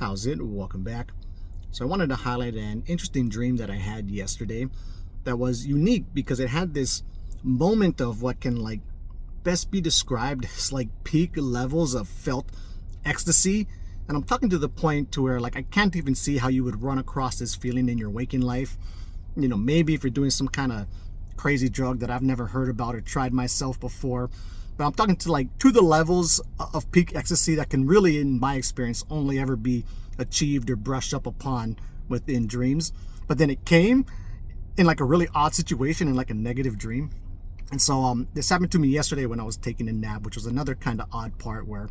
How's it? Welcome back. So I wanted to highlight an interesting dream that I had yesterday that was unique because it had this moment of what can best be described as peak levels of felt ecstasy. And I'm talking to the point to where I can't even see how you would run across this feeling in your waking life. Maybe if you're doing some kind of crazy drug that I've never heard about or tried myself before. But I'm talking to the levels of peak ecstasy that can really, in my experience, only ever be achieved or brushed up upon within dreams. But then it came in a really odd situation, in a negative dream. And so this happened to me yesterday when I was taking a nap, which was another kind of odd part where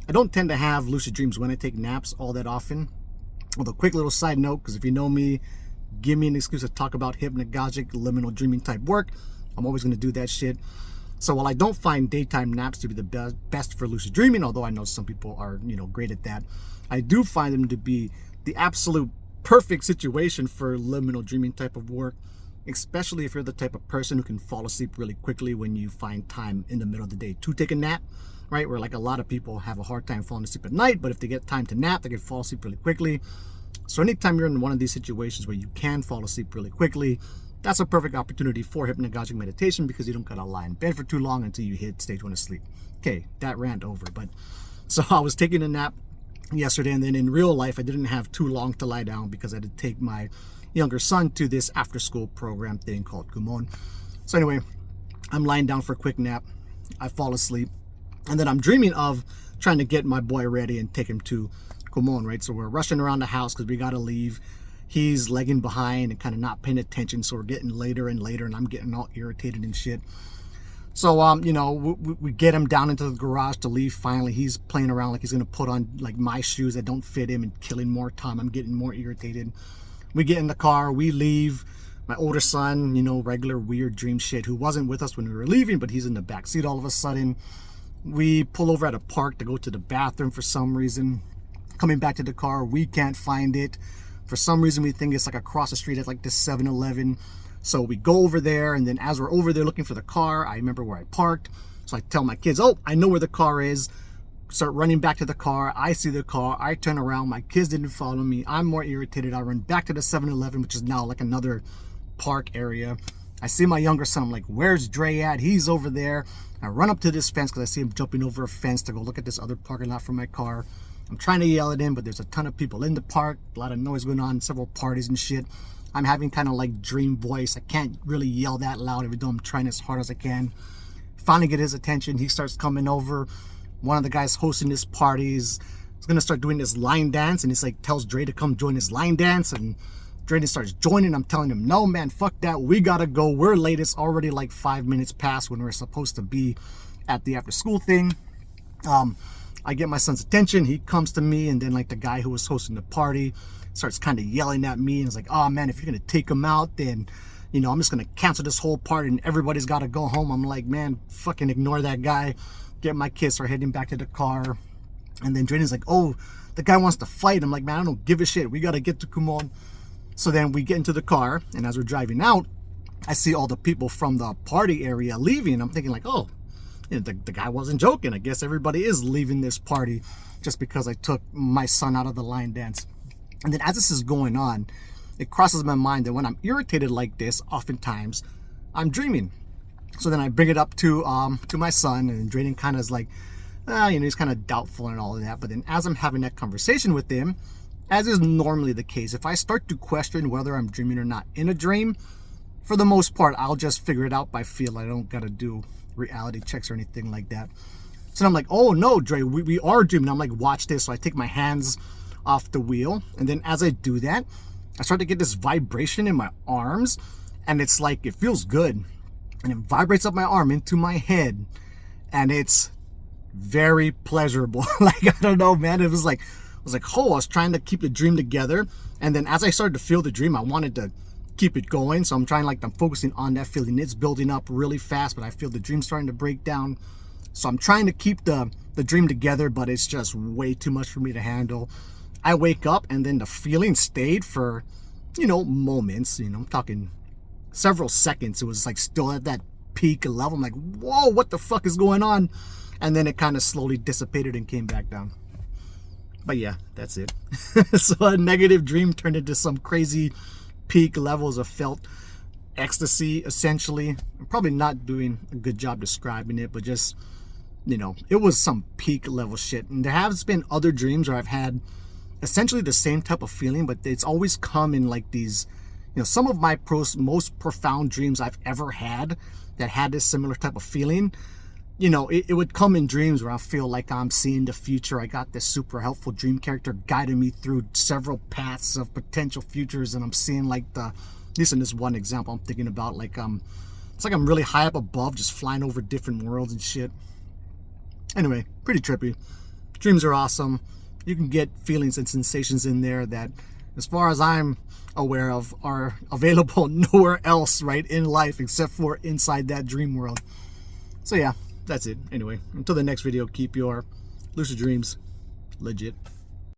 I don't tend to have lucid dreams when I take naps all that often. With a quick little side note, because if you know me, give me an excuse to talk about hypnagogic liminal dreaming type work. I'm always going to do that shit. So while I don't find daytime naps to be the best for lucid dreaming, although I know some people are, great at that, I do find them to be the absolute perfect situation for liminal dreaming type of work, especially if you're the type of person who can fall asleep really quickly when you find time in the middle of the day to take a nap, right? Where a lot of people have a hard time falling asleep at night, but if they get time to nap, they can fall asleep really quickly. So anytime you're in one of these situations where you can fall asleep really quickly, that's a perfect opportunity for hypnagogic meditation because you don't gotta lie in bed for too long until you hit stage 1 of sleep. Okay, that rant over. But so I was taking a nap yesterday, and then in real life I didn't have too long to lie down because I had to take my younger son to this after school program thing called Kumon. So anyway, I'm lying down for a quick nap. I fall asleep, and then I'm dreaming of trying to get my boy ready and take him to Kumon, right? So we're rushing around the house because we gotta leave. He's lagging behind and kind of not paying attention, so we're getting later and later, and I'm getting all irritated and shit. So we get him down into the garage to leave. Finally, he's playing around like he's gonna put on my shoes that don't fit him and killing more time. I'm getting more irritated. We get in the car, we leave. My older son, regular weird dream shit, who wasn't with us when we were leaving, but he's in the back seat all of a sudden. We pull over at a park to go to the bathroom for some reason. Coming back to the car, we can't find it. For some reason, we think it's across the street at this 7-Eleven. So we go over there, and then as we're over there looking for the car, I remember where I parked. So I tell my kids, oh, I know where the car is. Start running back to the car. I see the car. I turn around. My kids didn't follow me. I'm more irritated. I run back to the 7-Eleven, which is now another park area. I see my younger son. I'm like, where's Dre at? He's over there. I run up to this fence because I see him jumping over a fence to go look at this other parking lot for my car. I'm trying to yell at him, but there's a ton of people in the park, a lot of noise going on, several parties and shit. I'm having kind of dream voice. I can't really yell that loud, even though I'm trying as hard as I can. Finally get his attention. He starts coming over. One of the guys hosting this party is going to start doing this line dance, and he's tells Dre to come join his line dance, and Dre starts joining. I'm telling him, no, man, fuck that. We got to go. We're late. It's already 5 minutes past when we're supposed to be at the after school thing. I get my son's attention. He comes to me, and then the guy who was hosting the party starts kind of yelling at me, and is like, oh man, if you're gonna take him out, then I'm just gonna cancel this whole party and everybody's gotta go home. I'm like, man, fucking ignore that guy. Get my kids, start heading back to the car, and then Drayden's like, oh, the guy wants to fight. I'm like, man, I don't give a shit. We gotta get to Kumon. So then we get into the car, and as we're driving out, I see all the people from the party area leaving. I'm thinking oh, the guy wasn't joking. I guess everybody is leaving this party just because I took my son out of the line dance. And then as this is going on, it crosses my mind that when I'm irritated like this, oftentimes I'm dreaming. So then I bring it up to my son, and Drayden kind of is he's kind of doubtful and all of that. But then as I'm having that conversation with him, as is normally the case, if I start to question whether I'm dreaming or not in a dream, for the most part, I'll just figure it out by feel. I don't gotta do reality checks or anything like that. So I'm like, oh no, Dre, we are dreaming. I'm like, watch this. So I take my hands off the wheel, and then as I do that, I start to get this vibration in my arms, and it's it feels good, and it vibrates up my arm into my head, and it's very pleasurable. I don't know, man. It was I was trying to keep the dream together, and then as I started to feel the dream, I wanted to keep it going. So I'm trying I'm focusing on that feeling. It's building up really fast, but I feel the dream starting to break down. So I'm trying to keep the dream together, but it's just way too much for me to handle. I wake up, and then the feeling stayed for, moments. I'm talking several seconds. It was still at that peak level. I'm like, whoa, what the fuck is going on? And then it kind of slowly dissipated and came back down. But yeah, that's it. So a negative dream turned into some crazy peak levels of felt ecstasy, essentially. I'm probably not doing a good job describing it, but just, you know, it was some peak level shit. And there has been other dreams where I've had essentially the same type of feeling, but it's always come in like these, you know, some of my most profound dreams I've ever had that had this similar type of feeling. You know, it would come in dreams where I feel like I'm seeing the future. I got this super helpful dream character guiding me through several paths of potential futures, and I'm seeing like at least in this one example I'm thinking about, like it's like I'm really high up above, just flying over different worlds and shit. Anyway, pretty trippy. Dreams are awesome. You can get feelings and sensations in there that, as far as I'm aware of, are available nowhere else, right, in life except for inside that dream world. So yeah, that's it. Anyway, until the next video, keep your lucid dreams legit.